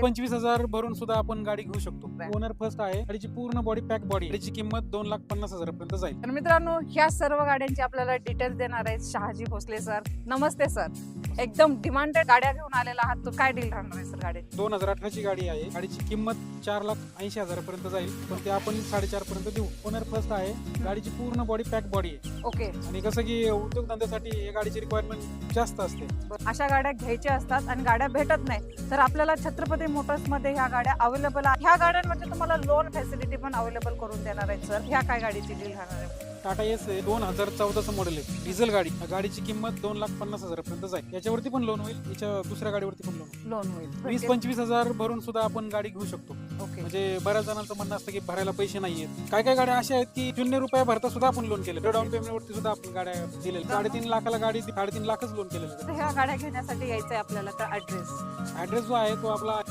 25,000 भरून सुद्धा आपण गाडी घेऊ शकतो. ओनर फर्स्ट आहे. गाडीची पूर्ण बॉडी पॅक बॉडी. गाडीची किंमत 2,50,000 पर्यंत जाईल. तर मित्रांनो, ह्या सर्व गाड्यांची आपल्याला डिटेल्स देणार आहेत शहाजी भोसले सर. नमस्ते सर. एकदम डिमांडेड गाड्या घेऊन आलेला आहात. तो काय डील राहणार आहे सर गाडी? 2018 ची गाडी आहे. गाडीची किंमत 4,80,000 पर्यंत जाईल, पण ते आपण 4.5 पर्यंत देऊ. ओनर फर्स्ट आहे. गाडीची पूर्ण बॉडी पॅक बॉडी आहे. ओके. आणि कसं की उद्योगधंद्यासाठी या गाडीची रिक्वायरमेंट जास्त असते. अशा गाड्या घ्यायच्या असतात आणि गाड्या भेटत नाही, तर आपल्याला छत्रपती मोटर्स मध्ये ह्या गाड्या अवेलेबल आहेत. ह्या गाड्यांमध्ये तुम्हाला लोन फॅसिलिटी पण अवेलेबल करून देणार आहेत सर. ह्या काय गाडीची डील राहणार आहे? टाटा एस 2014 मॉडेल आहे. डिझेल गाडी. गाडीची किंमत 2,50,000 पर्यंत जाईल. याच्यावरती पण लोन होईल. याच्या दुसऱ्या गाडीवरती पण लोन होईल. 20-25,000 भरून सुद्धा आपण गाडी घेऊ शकतो. ओके. म्हणजे बऱ्याच जणांचं म्हणणं असतं की भरायला पैसे नाहीयेत. काय काय गाड्या अशा आहेत की ₹0 भरता सुद्धा आपण लोन केले. डाऊन पेमेंट वरती सुद्धा आपण गाड्या दिलेल्या. 3.5 लाखाला गाडी 3.5 लाखच लोन केलेलं. ह्या गाड्या घेण्यासाठी यायचंय आपल्याला तर ऍड्रेस ऍड्रेस जो आहे तो आपला